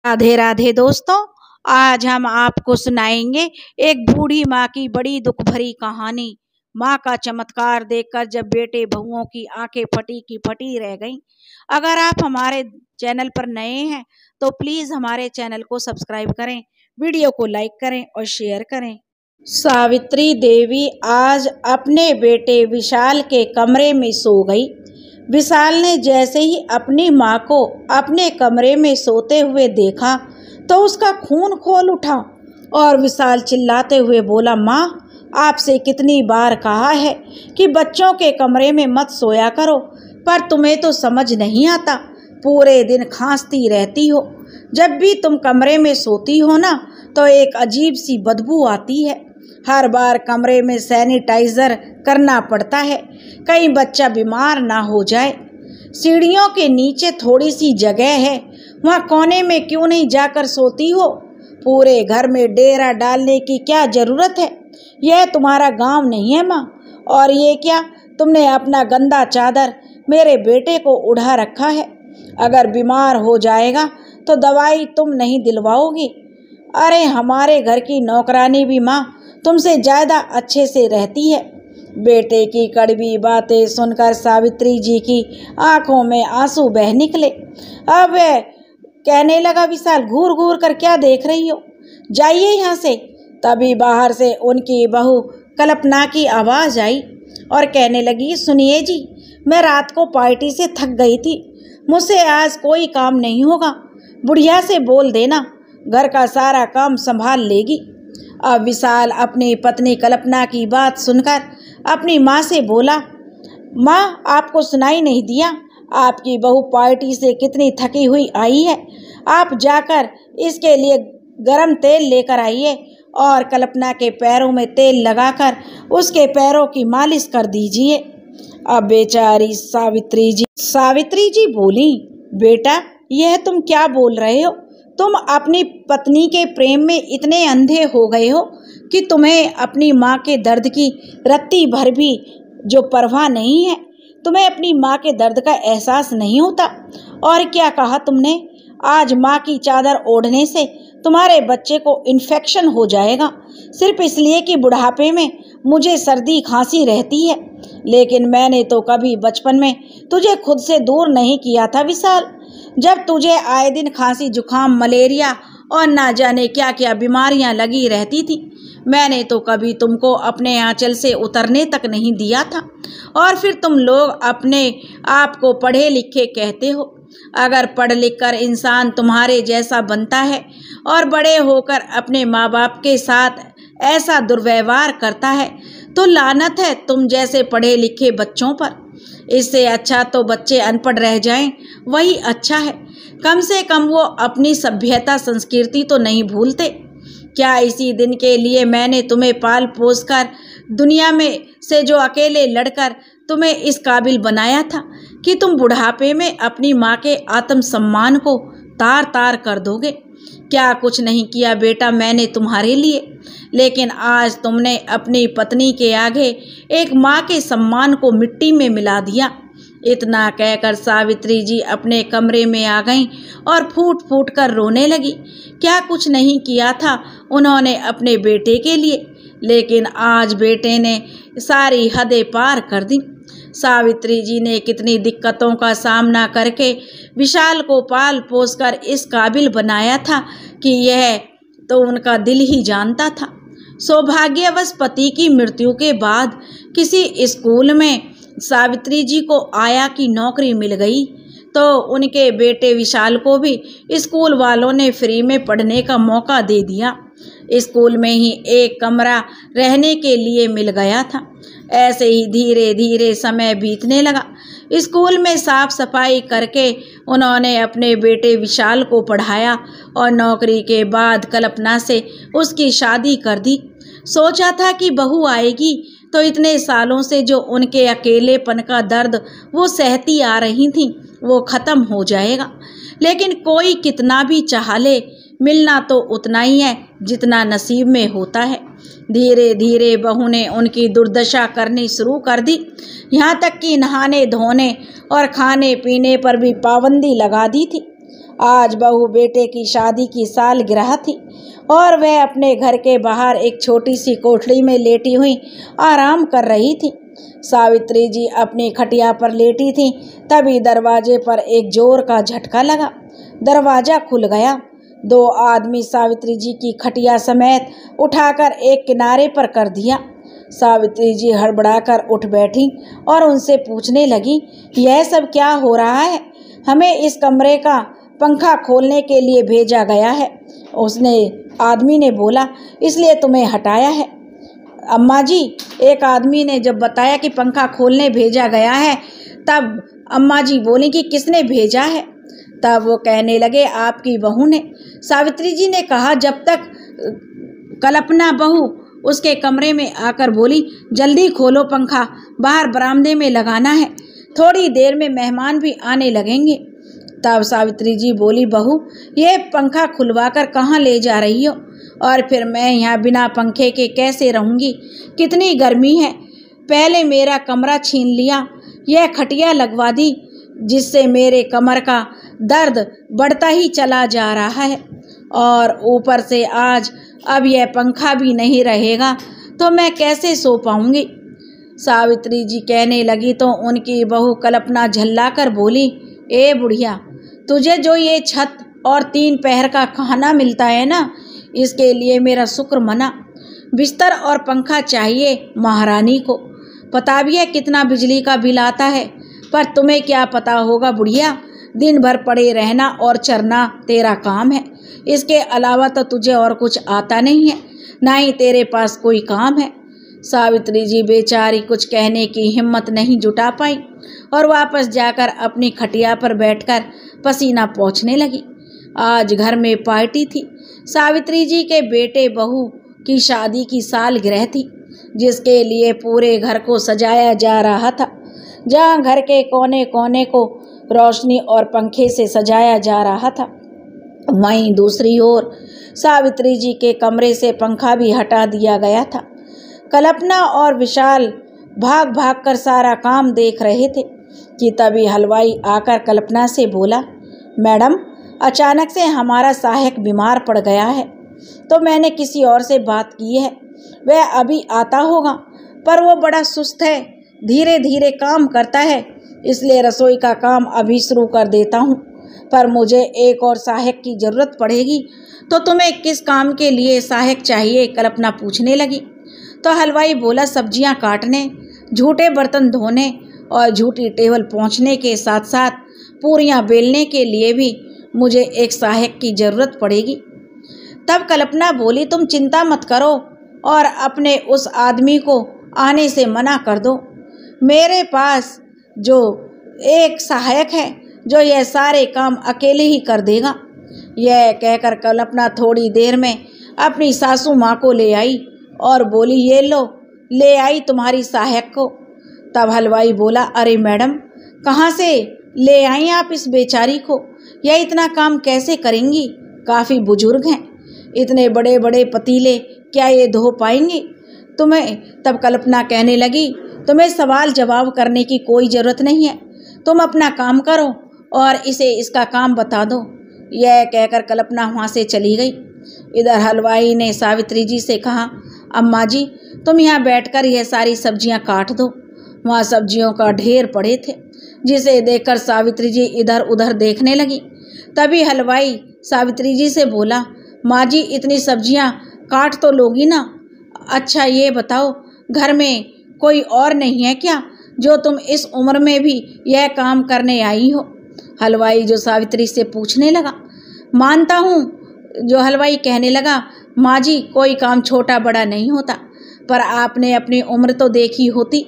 राधे राधे दोस्तों। आज हम आपको सुनाएंगे एक बूढ़ी माँ की बड़ी दुख भरी कहानी। माँ का चमत्कार देखकर जब बेटे बहुओं की आंखें फटी की फटी रह गईं। अगर आप हमारे चैनल पर नए हैं तो प्लीज हमारे चैनल को सब्सक्राइब करें, वीडियो को लाइक करें और शेयर करें। सावित्री देवी आज अपने बेटे विशाल के कमरे में सो गई। विशाल ने जैसे ही अपनी माँ को अपने कमरे में सोते हुए देखा तो उसका खून खोल उठा और विशाल चिल्लाते हुए बोला, माँ, आपसे कितनी बार कहा है कि बच्चों के कमरे में मत सोया करो, पर तुम्हें तो समझ नहीं आता। पूरे दिन खांसती रहती हो। जब भी तुम कमरे में सोती हो ना तो एक अजीब सी बदबू आती है। हर बार कमरे में सैनिटाइजर करना पड़ता है, कहीं बच्चा बीमार ना हो जाए। सीढ़ियों के नीचे थोड़ी सी जगह है, वहाँ कोने में क्यों नहीं जाकर सोती हो? पूरे घर में डेरा डालने की क्या ज़रूरत है? यह तुम्हारा गांव नहीं है माँ। और ये क्या, तुमने अपना गंदा चादर मेरे बेटे को उड़ा रखा है। अगर बीमार हो जाएगा तो दवाई तुम नहीं दिलवाओगी। अरे हमारे घर की नौकरानी भी माँ तुमसे ज़्यादा अच्छे से रहती है। बेटे की कड़वी बातें सुनकर सावित्री जी की आंखों में आंसू बह निकले। अब वह कहने लगा, विशाल, घूर घूर कर क्या देख रही हो? जाइए यहाँ से। तभी बाहर से उनकी बहू कल्पना की आवाज़ आई और कहने लगी, सुनिए जी, मैं रात को पार्टी से थक गई थी, मुझसे आज कोई काम नहीं होगा। बुढ़िया से बोल देना, घर का सारा काम संभाल लेगी। अब विशाल अपनी पत्नी कल्पना की बात सुनकर अपनी माँ से बोला, माँ, आपको सुनाई नहीं दिया? आपकी बहू पार्टी से कितनी थकी हुई आई है। आप जाकर इसके लिए गरम तेल लेकर आइए और कल्पना के पैरों में तेल लगाकर उसके पैरों की मालिश कर दीजिए। अब बेचारी सावित्री जी बोली, बेटा, यह तुम क्या बोल रहे हो? तुम अपनी पत्नी के प्रेम में इतने अंधे हो गए हो कि तुम्हें अपनी माँ के दर्द की रत्ती भर भी जो परवाह नहीं है। तुम्हें अपनी माँ के दर्द का एहसास नहीं होता। और क्या कहा तुमने? आज माँ की चादर ओढ़ने से तुम्हारे बच्चे को इन्फेक्शन हो जाएगा, सिर्फ इसलिए कि बुढ़ापे में मुझे सर्दी खांसी रहती है। लेकिन मैंने तो कभी बचपन में तुझे खुद से दूर नहीं किया था विशाल। जब तुझे आए दिन खांसी, जुकाम, मलेरिया और ना जाने क्या क्या बीमारियां लगी रहती थी, मैंने तो कभी तुमको अपने आंचल से उतरने तक नहीं दिया था। और फिर तुम लोग अपने आप को पढ़े लिखे कहते हो। अगर पढ़ लिख कर इंसान तुम्हारे जैसा बनता है और बड़े होकर अपने माँ बाप के साथ ऐसा दुर्व्यवहार करता है तो लानत है तुम जैसे पढ़े लिखे बच्चों पर। इससे अच्छा तो बच्चे अनपढ़ रह जाएं, वही अच्छा है। कम से कम वो अपनी सभ्यता संस्कृति तो नहीं भूलते। क्या इसी दिन के लिए मैंने तुम्हें पाल पोस कर दुनिया में से जो अकेले लड़कर तुम्हें इस काबिल बनाया था कि तुम बुढ़ापे में अपनी माँ के आत्मसम्मान को तार तार कर दोगे? क्या कुछ नहीं किया बेटा मैंने तुम्हारे लिए, लेकिन आज तुमने अपनी पत्नी के आगे एक माँ के सम्मान को मिट्टी में मिला दिया। इतना कहकर सावित्री जी अपने कमरे में आ गईं और फूट फूट कर रोने लगी। क्या कुछ नहीं किया था उन्होंने अपने बेटे के लिए, लेकिन आज बेटे ने सारी हदें पार कर दी। सावित्री जी ने कितनी दिक्कतों का सामना करके विशाल को पाल पोस कर इस काबिल बनाया था कि यह तो उनका दिल ही जानता था। सौभाग्यवश पति की मृत्यु के बाद किसी स्कूल में सावित्री जी को आया की नौकरी मिल गई तो उनके बेटे विशाल को भी स्कूल वालों ने फ्री में पढ़ने का मौका दे दिया। स्कूल में ही एक कमरा रहने के लिए मिल गया था। ऐसे ही धीरे धीरे समय बीतने लगा। स्कूल में साफ सफाई करके उन्होंने अपने बेटे विशाल को पढ़ाया और नौकरी के बाद कल्पना से उसकी शादी कर दी। सोचा था कि बहू आएगी तो इतने सालों से जो उनके अकेलेपन का दर्द वो सहती आ रही थी वो ख़त्म हो जाएगा। लेकिन कोई कितना भी चाह ले, मिलना तो उतना ही है जितना नसीब में होता है। धीरे धीरे बहू ने उनकी दुर्दशा करनी शुरू कर दी, यहाँ तक कि नहाने धोने और खाने पीने पर भी पाबंदी लगा दी थी। आज बहू बेटे की शादी की सालगिरह थी और वह अपने घर के बाहर एक छोटी सी कोठरी में लेटी हुई आराम कर रही थी। सावित्री जी अपनी खटिया पर लेटी थीं, तभी दरवाजे पर एक जोर का झटका लगा। दरवाजा खुल गया। 2 आदमी सावित्री जी की खटिया समेत उठाकर एक किनारे पर कर दिया। सावित्री जी हड़बड़ाकर उठ बैठी और उनसे पूछने लगी, यह सब क्या हो रहा है? हमें इस कमरे का पंखा खोलने के लिए भेजा गया है। आदमी ने बोला, इसलिए तुम्हें हटाया है। अम्मा जी, एक आदमी ने जब बताया कि पंखा खोलने भेजा गया है, तब अम्मा जी बोली कि किसने भेजा है? तब वो कहने लगे, आपकी बहू ने। सावित्री जी ने कहा, जब तक कल्पना बहू उसके कमरे में आकर बोली, जल्दी खोलो पंखा, बाहर बरामदे में लगाना है, थोड़ी देर में मेहमान भी आने लगेंगे। तब सावित्री जी बोली, बहू ये पंखा खुलवाकर कहाँ ले जा रही हो? और फिर मैं यहाँ बिना पंखे के कैसे रहूँगी? कितनी गर्मी है। पहले मेरा कमरा छीन लिया, यह खटिया लगवा दी, जिससे मेरे कमर का दर्द बढ़ता ही चला जा रहा है, और ऊपर से आज अब यह पंखा भी नहीं रहेगा तो मैं कैसे सो पाऊँगी? सावित्री जी कहने लगी तो उनकी बहू कल्पना झल्लाकर बोली, ए बुढ़िया, तुझे जो ये छत और 3 पहर का खाना मिलता है ना, इसके लिए मेरा शुक्र मना। बिस्तर और पंखा चाहिए महारानी को। पता भी है कितना बिजली का बिल आता है, पर तुम्हें क्या पता होगा बुढ़िया, दिन भर पड़े रहना और चरना तेरा काम है। इसके अलावा तो तुझे और कुछ आता नहीं है, ना ही तेरे पास कोई काम है। सावित्री जी बेचारी कुछ कहने की हिम्मत नहीं जुटा पाई और वापस जाकर अपनी खटिया पर बैठकर पसीना पोंछने लगी। आज घर में पार्टी थी। सावित्री जी के बेटे बहू की शादी की सालगिरह थी, जिसके लिए पूरे घर को सजाया जा रहा था। जहाँ घर के कोने कोने को रोशनी और पंखे से सजाया जा रहा था, वहीं दूसरी ओर सावित्री जी के कमरे से पंखा भी हटा दिया गया था। कल्पना और विशाल भाग भाग कर सारा काम देख रहे थे कि तभी हलवाई आकर कल्पना से बोला, मैडम, अचानक से हमारा सहायक बीमार पड़ गया है, तो मैंने किसी और से बात की है। वह अभी आता होगा, पर वो बड़ा सुस्त है, धीरे धीरे काम करता है, इसलिए रसोई का काम अभी शुरू कर देता हूँ। पर मुझे एक और सहायक की ज़रूरत पड़ेगी, तो तुम्हें किस काम के लिए सहायक चाहिए? कल्पना पूछने लगी। तो हलवाई बोला, सब्जियां काटने, झूठे बर्तन धोने और झूठी टेबल पोंछने के साथ साथ पूरियां बेलने के लिए भी मुझे एक सहायक की ज़रूरत पड़ेगी। तब कल्पना बोली, तुम चिंता मत करो और अपने उस आदमी को आने से मना कर दो। मेरे पास जो एक सहायक है जो यह सारे काम अकेले ही कर देगा। यह कहकर कल्पना थोड़ी देर में अपनी सासू माँ को ले आई और बोली, ये लो, ले आई तुम्हारी सहायक को। तब हलवाई बोला, अरे मैडम, कहाँ से ले आई आप इस बेचारी को? यह इतना काम कैसे करेंगी? काफ़ी बुजुर्ग हैं, इतने बड़े बड़े पतीले क्या ये धो पाएंगी? तब कल्पना कहने लगी, तुम्हें सवाल जवाब करने की कोई ज़रूरत नहीं है, तुम अपना काम करो और इसे इसका काम बता दो। यह कहकर कल्पना वहाँ से चली गई। इधर हलवाई ने सावित्री जी से कहा, अम्मा जी, तुम यहाँ बैठकर यह सारी सब्जियाँ काट दो। वहाँ सब्जियों का ढेर पड़े थे, जिसे देखकर सावित्री जी इधर उधर देखने लगी। तभी हलवाई सावित्री जी से बोला, माँ जी, इतनी सब्जियाँ काट तो लोगी ना? अच्छा ये बताओ, घर में कोई और नहीं है क्या जो तुम इस उम्र में भी यह काम करने आई हो? हलवाई जो सावित्री से पूछने लगा। मानता हूँ, जो हलवाई कहने लगा, माँ जी, कोई काम छोटा बड़ा नहीं होता, पर आपने अपनी उम्र तो देखी होती।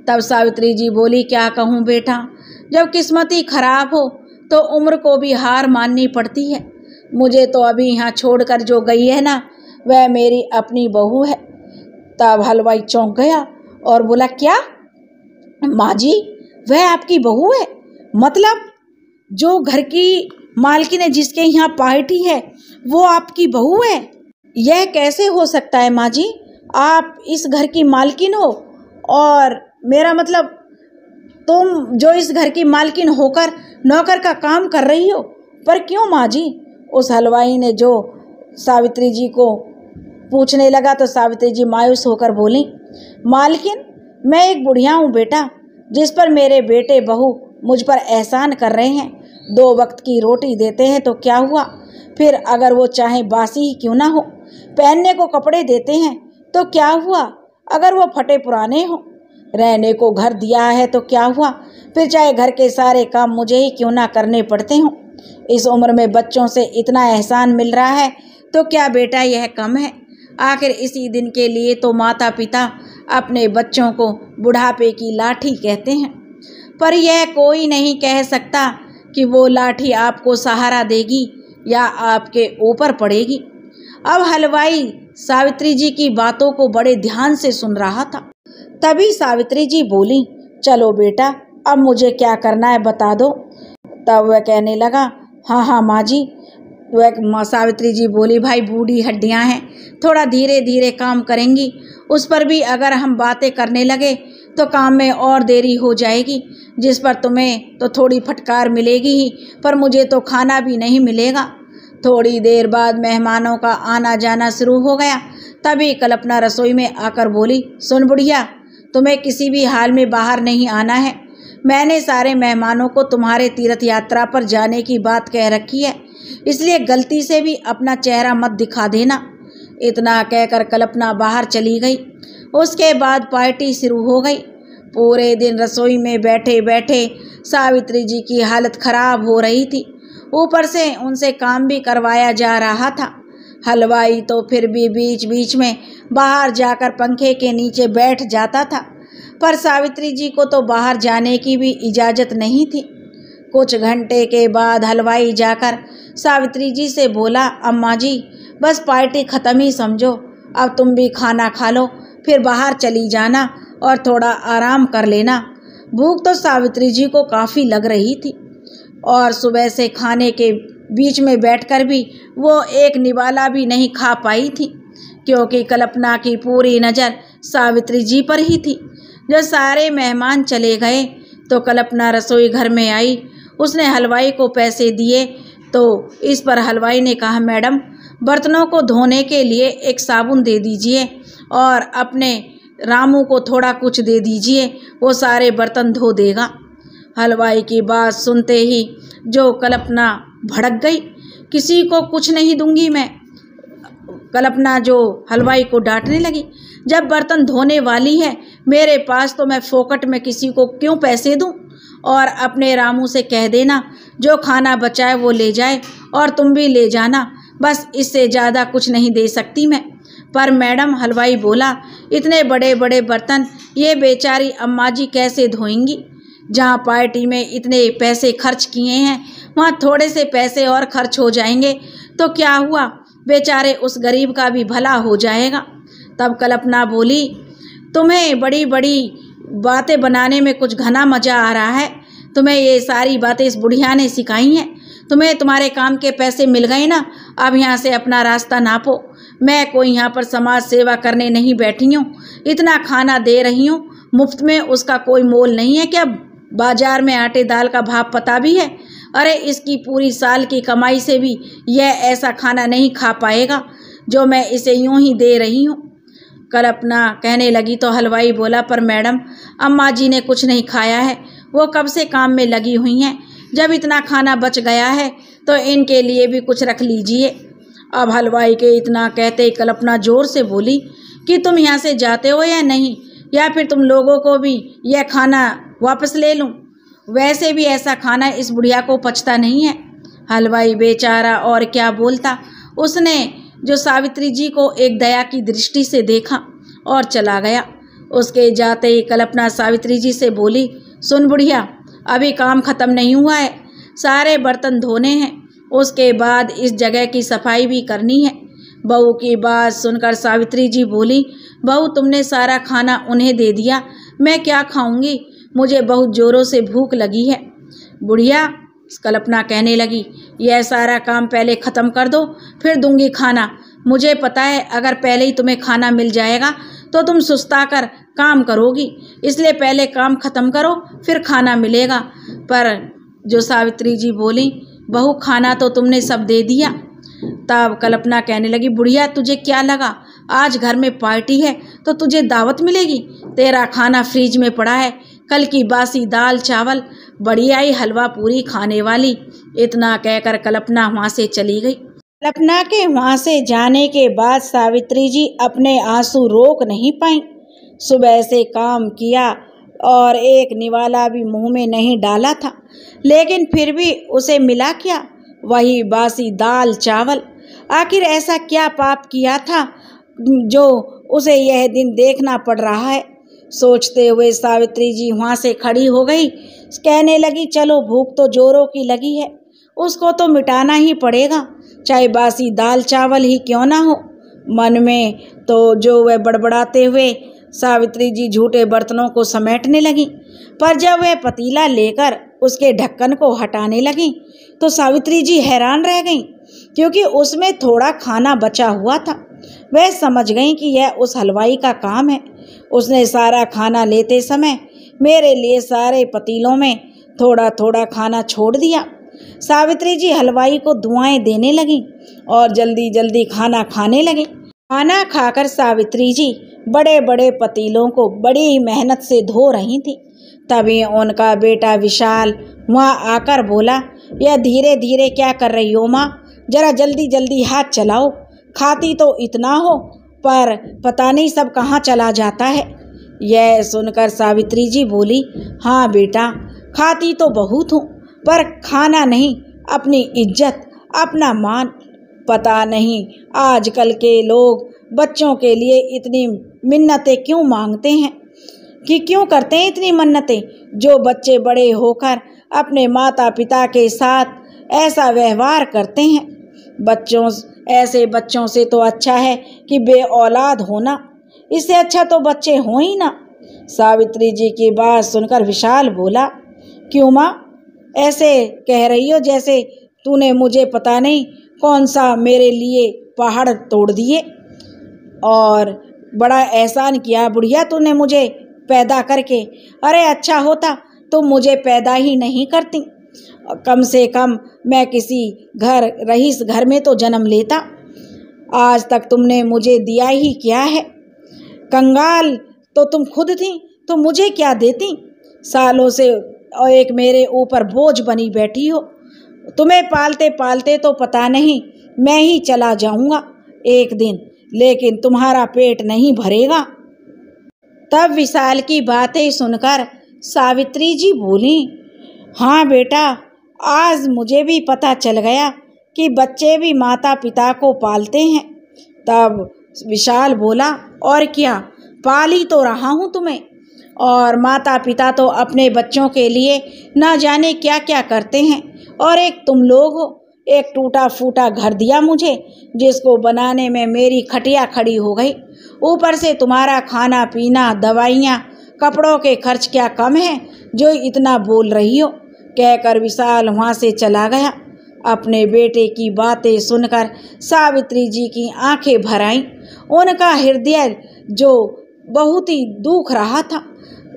तब सावित्री जी बोली, क्या कहूँ बेटा, जब किस्मत ही खराब हो तो उम्र को भी हार माननी पड़ती है। मुझे तो अभी यहाँ छोड़कर जो गई है ना, वह मेरी अपनी बहू है। तब हलवाई चौंक गया और बोला, क्या माँ जी, वह आपकी बहू है? मतलब जो घर की मालकिन है, जिसके यहाँ पार्टी है, वो आपकी बहू है? यह कैसे हो सकता है माँ जी? आप इस घर की मालकिन हो और मेरा मतलब तुम जो इस घर की मालकिन होकर नौकर का काम कर रही हो, पर क्यों माँ जी? उस हलवाई ने जो सावित्री जी को पूछने लगा तो सावित्री जी मायूस होकर बोली, मालकिन मैं एक बुढ़िया हूँ बेटा, जिस पर मेरे बेटे बहू मुझ पर एहसान कर रहे हैं। 2 वक्त की रोटी देते हैं तो क्या हुआ, फिर अगर वो चाहे बासी ही क्यों ना हो। पहनने को कपड़े देते हैं तो क्या हुआ, अगर वो फटे पुराने हो। रहने को घर दिया है तो क्या हुआ, फिर चाहे घर के सारे काम मुझे ही क्यों ना करने पड़ते हों। इस उम्र में बच्चों से इतना एहसान मिल रहा है तो क्या बेटा यह कम है? आखिर इसी दिन के लिए तो माता पिता अपने बच्चों को बुढ़ापे की लाठी कहते हैं। पर यह कोई नहीं कह सकता कि वो लाठी आपको सहारा देगी या आपके ऊपर पड़ेगी। अब हलवाई सावित्री जी की बातों को बड़े ध्यान से सुन रहा था। तभी सावित्री जी बोली, चलो बेटा अब मुझे क्या करना है बता दो। तब वह कहने लगा, हाँ हाँ माँ जी। वह सावित्री जी बोली, भाई बूढ़ी हड्डियाँ हैं, थोड़ा धीरे धीरे काम करेंगी। उस पर भी अगर हम बातें करने लगे तो काम में और देरी हो जाएगी, जिस पर तुम्हें तो थोड़ी फटकार मिलेगी ही, पर मुझे तो खाना भी नहीं मिलेगा। थोड़ी देर बाद मेहमानों का आना जाना शुरू हो गया। तभी कल्पना रसोई में आकर बोली, सुन बुढ़िया, तुम्हें किसी भी हाल में बाहर नहीं आना है। मैंने सारे मेहमानों को तुम्हारे तीर्थ यात्रा पर जाने की बात कह रखी है, इसलिए गलती से भी अपना चेहरा मत दिखा देना। इतना कहकर कल्पना बाहर चली गई। उसके बाद पार्टी शुरू हो गई। पूरे दिन रसोई में बैठे बैठे सावित्री जी की हालत खराब हो रही थी, ऊपर से उनसे काम भी करवाया जा रहा था। हलवाई तो फिर भी बीच बीच में बाहर जाकर पंखे के नीचे बैठ जाता था, पर सावित्री जी को तो बाहर जाने की भी इजाज़त नहीं थी। कुछ घंटे के बाद हलवाई जाकर सावित्री जी से बोला, अम्मा जी बस पार्टी ख़त्म ही समझो, अब तुम भी खाना खा लो, फिर बाहर चली जाना और थोड़ा आराम कर लेना। भूख तो सावित्री जी को काफ़ी लग रही थी और सुबह से खाने के बीच में बैठकर भी वो एक निवाला भी नहीं खा पाई थी, क्योंकि कल्पना की पूरी नज़र सावित्री जी पर ही थी। जब सारे मेहमान चले गए तो कल्पना रसोई घर में आई। उसने हलवाई को पैसे दिए तो इस पर हलवाई ने कहा, मैडम बर्तनों को धोने के लिए एक साबुन दे दीजिए और अपने रामू को थोड़ा कुछ दे दीजिए, वो सारे बर्तन धो देगा। हलवाई की बात सुनते ही जो कल्पना भड़क गई, किसी को कुछ नहीं दूंगी मैं। कल्पना जो हलवाई को डांटने लगी, जब बर्तन धोने वाली है मेरे पास तो मैं फोकट में किसी को क्यों पैसे दूं, और अपने रामू से कह देना जो खाना बचाए वो ले जाए और तुम भी ले जाना, बस इससे ज़्यादा कुछ नहीं दे सकती मैं। पर मैडम, हलवाई बोला, इतने बड़े बड़े बर्तन ये बेचारी अम्मा जी कैसे धोएंगी? जहाँ पार्टी में इतने पैसे खर्च किए हैं वहाँ थोड़े से पैसे और खर्च हो जाएंगे तो क्या हुआ, बेचारे उस गरीब का भी भला हो जाएगा। तब कल्पना बोली, तुम्हें बड़ी बड़ी बातें बनाने में कुछ घना मज़ा आ रहा है, तुम्हें ये सारी बातें इस बुढ़िया ने सिखाई हैं। तुम्हें तुम्हारे काम के पैसे मिल गए ना, अब यहाँ से अपना रास्ता नापो। मैं कोई यहाँ पर समाज सेवा करने नहीं बैठी हूँ, इतना खाना दे रही हूँ मुफ्त में, उसका कोई मोल नहीं है क्या? बाजार में आटे दाल का भाव पता भी है? अरे इसकी पूरी साल की कमाई से भी यह ऐसा खाना नहीं खा पाएगा जो मैं इसे यूं ही दे रही हूँ। कल्पना कहने लगी तो हलवाई बोला, पर मैडम अम्मा जी ने कुछ नहीं खाया है, वो कब से काम में लगी हुई हैं। जब इतना खाना बच गया है तो इनके लिए भी कुछ रख लीजिए। अब हलवाई के इतना कहते कल्पना जोर से बोली कि तुम यहाँ से जाते हो या नहीं, या फिर तुम लोगों को भी यह खाना वापस ले लूँ। वैसे भी ऐसा खाना इस बुढ़िया को पचता नहीं है। हलवाई बेचारा और क्या बोलता, उसने जो सावित्री जी को एक दया की दृष्टि से देखा और चला गया। उसके जाते ही कल्पना सावित्री जी से बोली, सुन बुढ़िया, अभी काम ख़त्म नहीं हुआ है, सारे बर्तन धोने हैं, उसके बाद इस जगह की सफाई भी करनी है। बहू की बात सुनकर सावित्री जी बोली, बहू तुमने सारा खाना उन्हें दे दिया, मैं क्या खाऊंगी, मुझे बहुत ज़ोरों से भूख लगी है। बुढ़िया, कल्पना कहने लगी, यह सारा काम पहले ख़त्म कर दो फिर दूंगी खाना। मुझे पता है अगर पहले ही तुम्हें खाना मिल जाएगा तो तुम सुस्ता कर काम करोगी, इसलिए पहले काम ख़त्म करो फिर खाना मिलेगा। पर जो सावित्री जी बोली, बहू खाना तो तुमने सब दे दिया। तब कल्पना कहने लगी, बुढ़िया तुझे क्या लगा आज घर में पार्टी है तो तुझे दावत मिलेगी? तेरा खाना फ्रिज में पड़ा है, कल की बासी दाल चावल, बढ़िया ही हलवा पूरी खाने वाली। इतना कहकर कल्पना वहाँ से चली गई। कल्पना के वहाँ से जाने के बाद सावित्री जी अपने आंसू रोक नहीं पाई। सुबह से काम किया और एक निवाला भी मुंह में नहीं डाला था, लेकिन फिर भी उसे मिला क्या? वही बासी दाल चावल। आखिर ऐसा क्या पाप किया था जो उसे यह दिन देखना पड़ रहा है? सोचते हुए सावित्री जी वहाँ से खड़ी हो गई। कहने लगी, चलो भूख तो जोरों की लगी है, उसको तो मिटाना ही पड़ेगा, चाहे बासी दाल चावल ही क्यों ना हो। मन में तो जो वह बड़बड़ाते हुए सावित्री जी झूठे बर्तनों को समेटने लगी, पर जब वह पतीला लेकर उसके ढक्कन को हटाने लगी तो सावित्री जी हैरान रह गईं, क्योंकि उसमें थोड़ा खाना बचा हुआ था। वह समझ गईं कि यह उस हलवाई का काम है। उसने सारा खाना लेते समय मेरे लिए सारे पतीलों में थोड़ा थोड़ा खाना छोड़ दिया। सावित्री जी हलवाई को दुआएं देने लगी और जल्दी जल्दी खाना खाने लगी। खाना खाकर सावित्री जी बड़े बड़े पतीलों को बड़ी मेहनत से धो रही थी। तभी उनका बेटा विशाल वहाँ आकर बोला, यह धीरे धीरे क्या कर रही हो माँ? जरा जल्दी जल्दी हाथ चलाओ। खाती तो इतना हो पर पता नहीं सब कहाँ चला जाता है। यह सुनकर सावित्री जी बोली, हाँ बेटा, खाती तो बहुत हूँ पर खाना नहीं, अपनी इज्जत अपना मान। पता नहीं आजकल के लोग बच्चों के लिए इतनी मिन्नतें क्यों मांगते हैं, कि क्यों करते हैं इतनी मन्नतें। जो बच्चे बड़े होकर अपने माता पिता के साथ ऐसा व्यवहार करते हैं, ऐसे बच्चों से तो अच्छा है कि बे औलाद होना, इससे अच्छा तो बच्चे हों ही ना। सावित्री जी की बात सुनकर विशाल बोला, क्यों माँ ऐसे कह रही हो जैसे तूने मुझे पता नहीं कौन सा मेरे लिए पहाड़ तोड़ दिए और बड़ा एहसान किया बुढ़िया तूने मुझे पैदा करके। अरे अच्छा होता तुम मुझे पैदा ही नहीं करती, कम से कम मैं किसी रईस घर में तो जन्म लेता। आज तक तुमने मुझे दिया ही क्या है? कंगाल तो तुम खुद थी, तो मुझे क्या देती? सालों से एक मेरे ऊपर बोझ बनी बैठी हो। तुम्हें पालते पालते तो पता नहीं मैं ही चला जाऊंगा एक दिन, लेकिन तुम्हारा पेट नहीं भरेगा। तब विशाल की बातें सुनकर सावित्री जी बोली, हाँ बेटा, आज मुझे भी पता चल गया कि बच्चे भी माता पिता को पालते हैं। तब विशाल बोला, और क्या, पाली तो रहा हूँ तुम्हें, और माता पिता तो अपने बच्चों के लिए ना जाने क्या क्या करते हैं, और एक तुम लोग हो। एक टूटा फूटा घर दिया मुझे, जिसको बनाने में मेरी खटिया खड़ी हो गई। ऊपर से तुम्हारा खाना पीना, दवाइयाँ, कपड़ों के खर्च क्या कम है जो इतना बोल रही हो। कहकर विशाल वहाँ से चला गया। अपने बेटे की बातें सुनकर सावित्री जी की आंखें भर आईं। उनका हृदय जो बहुत ही दुख रहा था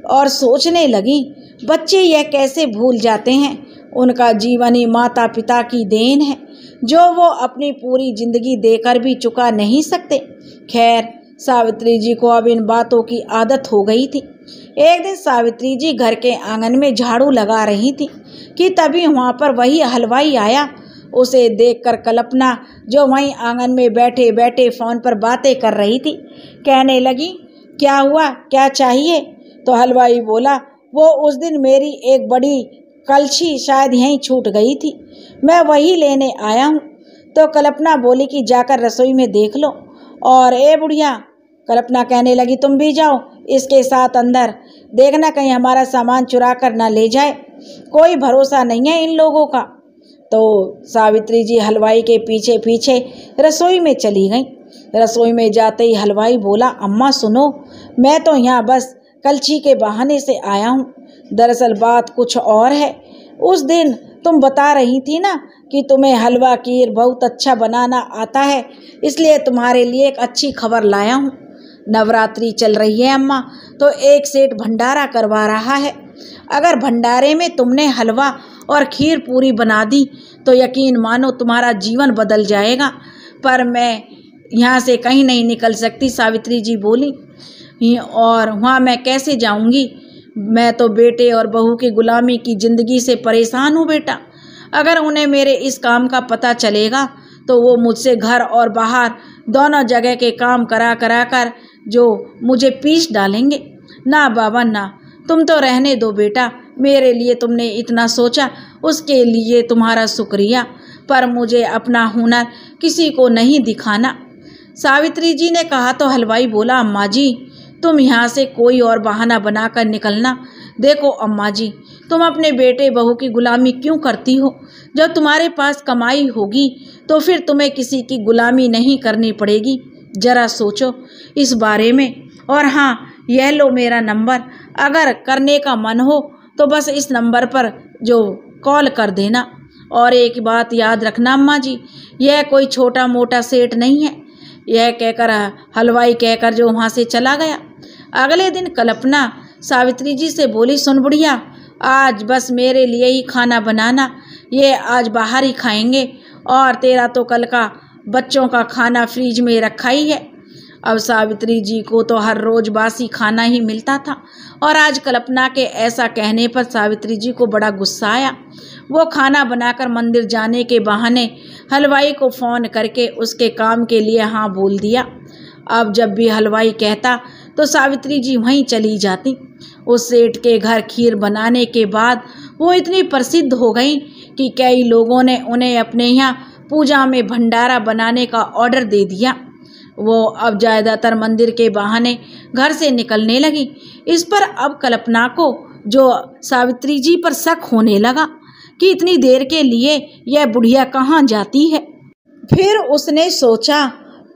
और सोचने लगी, बच्चे यह कैसे भूल जाते हैं, उनका जीवन ही माता पिता की देन है जो वो अपनी पूरी जिंदगी देकर भी चुका नहीं सकते। खैर, सावित्री जी को अब इन बातों की आदत हो गई थी। एक दिन सावित्री जी घर के आंगन में झाड़ू लगा रही थी कि तभी वहाँ पर वही हलवाई आया। उसे देखकर कल्पना, जो वहीं आंगन में बैठे बैठे फ़ोन पर बातें कर रही थी, कहने लगी, क्या हुआ, क्या चाहिए? तो हलवाई बोला, वो उस दिन मेरी एक बड़ी कलछी शायद यहीं छूट गई थी, मैं वही लेने आया हूँ। तो कल्पना बोली कि जाकर रसोई में देख लो। और ए बुढ़िया, कल्पना कहने लगी, तुम भी जाओ इसके साथ अंदर, देखना कहीं हमारा सामान चुरा कर ना ले जाए, कोई भरोसा नहीं है इन लोगों का। तो सावित्री जी हलवाई के पीछे पीछे रसोई में चली गई। रसोई में जाते ही हलवाई बोला, अम्मा सुनो, मैं तो यहाँ बस कलछी के बहाने से आया हूँ, दरअसल बात कुछ और है। उस दिन तुम बता रही थी ना कि तुम्हें हलवा खीर बहुत अच्छा बनाना आता है, इसलिए तुम्हारे लिए एक अच्छी खबर लाया हूँ। नवरात्रि चल रही है अम्मा, तो एक सेठ भंडारा करवा रहा है। अगर भंडारे में तुमने हलवा और खीर पूरी बना दी तो यकीन मानो तुम्हारा जीवन बदल जाएगा। पर मैं यहाँ से कहीं नहीं निकल सकती, सावित्री जी बोली, और वहाँ मैं कैसे जाऊँगी? मैं तो बेटे और बहू की गुलामी की ज़िंदगी से परेशान हूँ बेटा। अगर उन्हें मेरे इस काम का पता चलेगा तो वो मुझसे घर और बाहर दोनों जगह के काम करा कर जो मुझे पीस डालेंगे। ना बाबा ना, तुम तो रहने दो बेटा। मेरे लिए तुमने इतना सोचा, उसके लिए तुम्हारा शुक्रिया, पर मुझे अपना हुनर किसी को नहीं दिखाना। सावित्री जी ने कहा तो हलवाई बोला, अम्मा जी तुम यहाँ से कोई और बहाना बनाकर निकलना। देखो अम्मा जी, तुम अपने बेटे बहू की गुलामी क्यों करती हो? जब तुम्हारे पास कमाई होगी तो फिर तुम्हें किसी की गुलामी नहीं करनी पड़ेगी। जरा सोचो इस बारे में। और हाँ, यह लो मेरा नंबर, अगर करने का मन हो तो बस इस नंबर पर जो कॉल कर देना। और एक बात याद रखना अम्मा जी, यह कोई छोटा मोटा सेठ नहीं है। यह कहकर हलवाई कहकर जो वहाँ से चला गया। अगले दिन कल्पना सावित्री जी से बोली, सुन बुढ़िया, आज बस मेरे लिए ही खाना बनाना, ये आज बाहर ही खाएंगे, और तेरा तो कल का बच्चों का खाना फ्रिज में रखा ही है। अब सावित्री जी को तो हर रोज बासी खाना ही मिलता था, और आज कल्पना के ऐसा कहने पर सावित्री जी को बड़ा गुस्सा आया। वो खाना बनाकर मंदिर जाने के बहाने हलवाई को फ़ोन करके उसके काम के लिए हाँ बोल दिया। अब जब भी हलवाई कहता तो सावित्री जी वहीं चली जाती। उस सेठ के घर खीर बनाने के बाद वो इतनी प्रसिद्ध हो गई कि कई लोगों ने उन्हें अपने यहाँ पूजा में भंडारा बनाने का ऑर्डर दे दिया। वो अब ज़्यादातर मंदिर के बहाने घर से निकलने लगी। इस पर अब कल्पना को जो सावित्री जी पर शक होने लगा कि इतनी देर के लिए यह बुढ़िया कहाँ जाती है। फिर उसने सोचा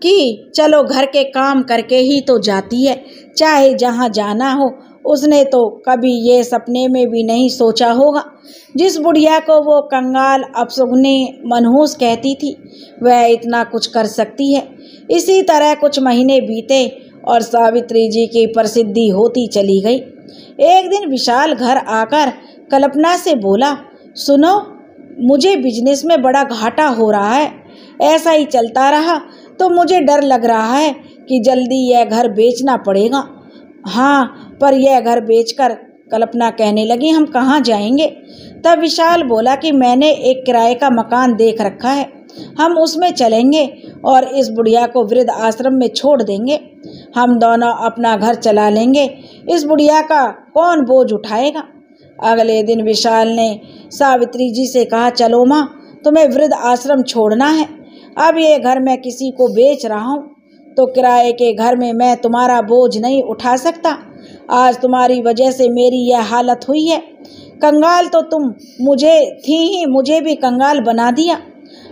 कि चलो घर के काम करके ही तो जाती है, चाहे जहाँ जाना हो। उसने तो कभी ये सपने में भी नहीं सोचा होगा जिस बुढ़िया को वो कंगाल अपशगुनी मनहूस कहती थी वह इतना कुछ कर सकती है। इसी तरह कुछ महीने बीते और सावित्री जी की प्रसिद्धि होती चली गई। एक दिन विशाल घर आकर कल्पना से बोला, सुनो, मुझे बिजनेस में बड़ा घाटा हो रहा है। ऐसा ही चलता रहा तो मुझे डर लग रहा है कि जल्दी यह घर बेचना पड़ेगा। हाँ, पर यह घर बेचकर, कल्पना कहने लगी, हम कहाँ जाएंगे? तब विशाल बोला कि मैंने एक किराए का मकान देख रखा है, हम उसमें चलेंगे और इस बुढ़िया को वृद्ध आश्रम में छोड़ देंगे। हम दोनों अपना घर चला लेंगे, इस बुढ़िया का कौन बोझ उठाएगा। अगले दिन विशाल ने सावित्री जी से कहा, चलो माँ, तुम्हें वृद्ध आश्रम छोड़ना है। अब ये घर मैं किसी को बेच रहा हूँ तो किराए के घर में मैं तुम्हारा बोझ नहीं उठा सकता। आज तुम्हारी वजह से मेरी यह हालत हुई है। कंगाल तो तुम मुझे थी ही, मुझे भी कंगाल बना दिया।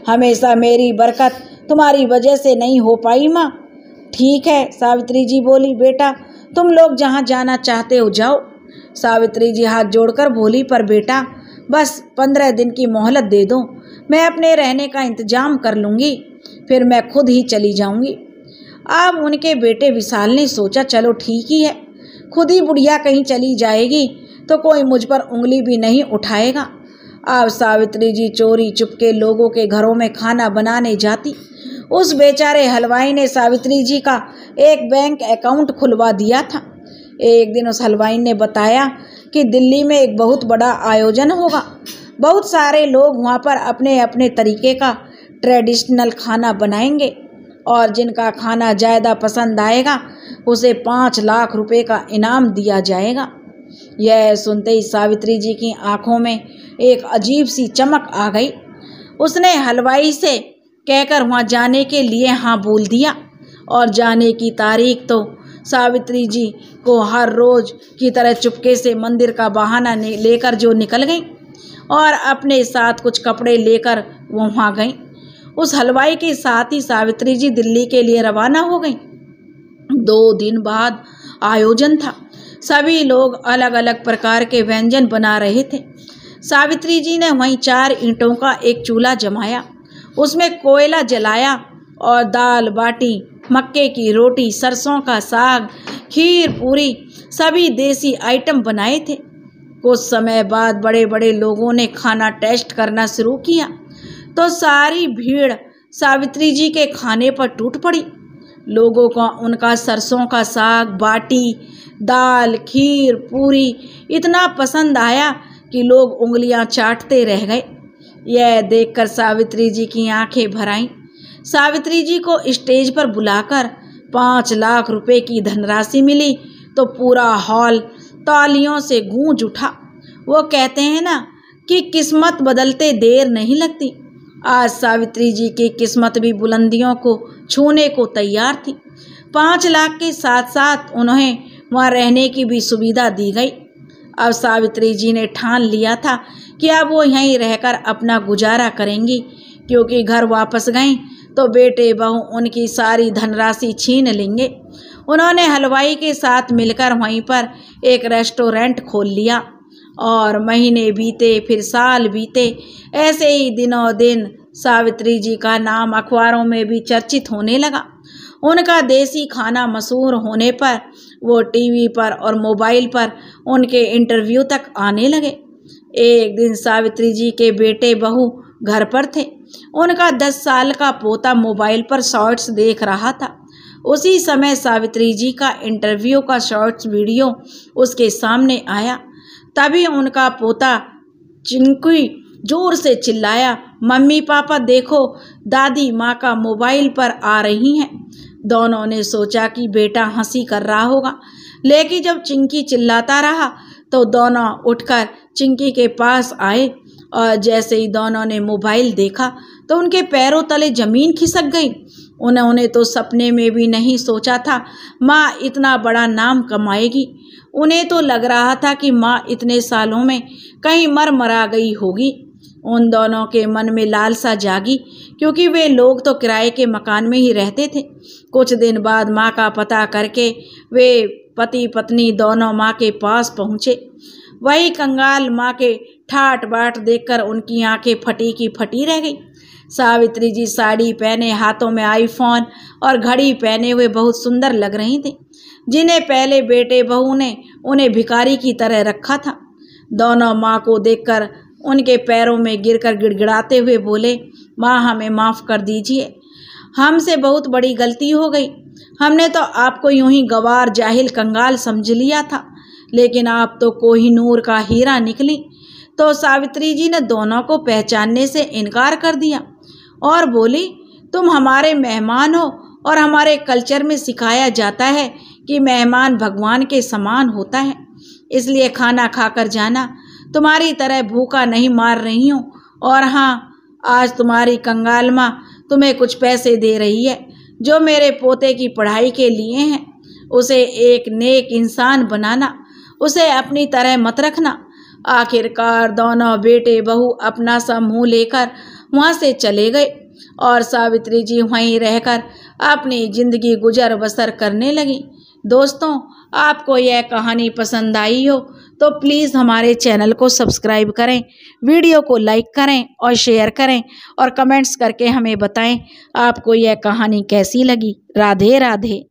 हमेशा मेरी बरकत तुम्हारी वजह से नहीं हो पाई माँ। ठीक है, सावित्री जी बोली, बेटा तुम लोग जहाँ जाना चाहते हो जाओ। सावित्री जी हाथ जोड़कर बोली, पर बेटा बस 15 दिन की मोहलत दे दो, मैं अपने रहने का इंतजाम कर लूँगी, फिर मैं खुद ही चली जाऊँगी। अब उनके बेटे विशाल ने सोचा, चलो ठीक ही है, खुद ही बुढ़िया कहीं चली जाएगी तो कोई मुझ पर उंगली भी नहीं उठाएगा। अब सावित्री जी चोरी चुपके लोगों के घरों में खाना बनाने जाती। उस बेचारे हलवाई ने सावित्री जी का एक बैंक अकाउंट खुलवा दिया था। एक दिन उस हलवाई ने बताया कि दिल्ली में एक बहुत बड़ा आयोजन होगा, बहुत सारे लोग वहाँ पर अपने अपने तरीके का ट्रेडिशनल खाना बनाएंगे और जिनका खाना ज़्यादा पसंद आएगा उसे 5 लाख रुपए का इनाम दिया जाएगा। यह सुनते ही सावित्री जी की आंखों में एक अजीब सी चमक आ गई। उसने हलवाई से कहकर वहाँ जाने के लिए हाँ बोल दिया और जाने की तारीख तो सावित्री जी को हर रोज की तरह चुपके से मंदिर का बहाना लेकर जो निकल गई और अपने साथ कुछ कपड़े लेकर वो वहाँ गई। उस हलवाई के साथ ही सावित्री जी दिल्ली के लिए रवाना हो गई। 2 दिन बाद आयोजन था। सभी लोग अलग अलग प्रकार के व्यंजन बना रहे थे। सावित्री जी ने वहीं 4 ईंटों का एक चूल्हा जमाया, उसमें कोयला जलाया और दाल बाटी, मक्के की रोटी, सरसों का साग, खीर पूरी, सभी देसी आइटम बनाए थे। कुछ समय बाद बड़े बड़े लोगों ने खाना टेस्ट करना शुरू किया तो सारी भीड़ सावित्री जी के खाने पर टूट पड़ी। लोगों को उनका सरसों का साग, बाटी, दाल, खीर, पूरी इतना पसंद आया कि लोग उंगलियां चाटते रह गए। यह देखकर सावित्री जी की आंखें भर आईं। सावित्री जी को स्टेज पर बुलाकर 5 लाख रुपए की धनराशि मिली तो पूरा हॉल तालियों से गूंज उठा। वो कहते हैं ना कि किस्मत बदलते देर नहीं लगती। आज सावित्री जी की किस्मत भी बुलंदियों को छूने को तैयार थी। 5 लाख के साथ साथ उन्हें वहाँ रहने की भी सुविधा दी गई। अब सावित्री जी ने ठान लिया था कि अब वो यहीं रहकर अपना गुजारा करेंगी, क्योंकि घर वापस गईं तो बेटे बहू उनकी सारी धनराशि छीन लेंगे। उन्होंने हलवाई के साथ मिलकर वहीं पर एक रेस्टोरेंट खोल लिया और महीने बीते, फिर साल बीते। ऐसे ही दिनों दिन सावित्री जी का नाम अखबारों में भी चर्चित होने लगा। उनका देसी खाना मशहूर होने पर वो टीवी पर और मोबाइल पर उनके इंटरव्यू तक आने लगे। एक दिन सावित्री जी के बेटे बहू घर पर थे। उनका 10 साल का पोता मोबाइल पर शॉर्ट्स देख रहा था। उसी समय सावित्री जी का इंटरव्यू का शॉर्ट्स वीडियो उसके सामने आया। तभी उनका पोता चिंकी जोर से चिल्लाया, मम्मी पापा देखो, दादी माँ का मोबाइल पर आ रही हैं। दोनों ने सोचा कि बेटा हंसी कर रहा होगा, लेकिन जब चिंकी चिल्लाता रहा तो दोनों उठकर चिंकी के पास आए और जैसे ही दोनों ने मोबाइल देखा तो उनके पैरों तले जमीन खिसक गई। उन्होंने तो सपने में भी नहीं सोचा था माँ इतना बड़ा नाम कमाएगी। उन्हें तो लग रहा था कि माँ इतने सालों में कहीं मरा गई होगी। उन दोनों के मन में लालसा जागी, क्योंकि वे लोग तो किराए के मकान में ही रहते थे। कुछ दिन बाद माँ का पता करके वे पति पत्नी दोनों माँ के पास पहुँचे। वही कंगाल माँ के ठाट बाट देखकर उनकी आंखें फटी की फटी रह गई। सावित्री जी साड़ी पहने, हाथों में आईफोन और घड़ी पहने हुए बहुत सुंदर लग रही थी, जिन्हें पहले बेटे बहू ने उन्हें भिखारी की तरह रखा था। दोनों माँ को देखकर उनके पैरों में गिरकर गिड़गिड़ाते हुए बोले, माँ हमें माफ़ कर दीजिए, हमसे बहुत बड़ी गलती हो गई। हमने तो आपको यूं ही गवार जाहिल कंगाल समझ लिया था, लेकिन आप तो कोहिनूर का हीरा निकली। तो सावित्री जी ने दोनों को पहचानने से इनकार कर दिया और बोली, तुम हमारे मेहमान हो और हमारे कल्चर में सिखाया जाता है कि मेहमान भगवान के समान होता है, इसलिए खाना खाकर जाना। तुम्हारी तरह भूखा नहीं मार रही हूँ। और हाँ, आज तुम्हारी कंगाल माँ तुम्हें कुछ पैसे दे रही है जो मेरे पोते की पढ़ाई के लिए हैं। उसे एक नेक इंसान बनाना, उसे अपनी तरह मत रखना। आखिरकार दोनों बेटे बहू अपना सा मुँह लेकर वहाँ से चले गए और सावित्री जी वहीं रहकर अपनी ज़िंदगी गुजर बसर करने लगी। दोस्तों, आपको यह कहानी पसंद आई हो तो प्लीज़ हमारे चैनल को सब्सक्राइब करें, वीडियो को लाइक करें और शेयर करें और कमेंट्स करके हमें बताएं आपको यह कहानी कैसी लगी। राधे राधे।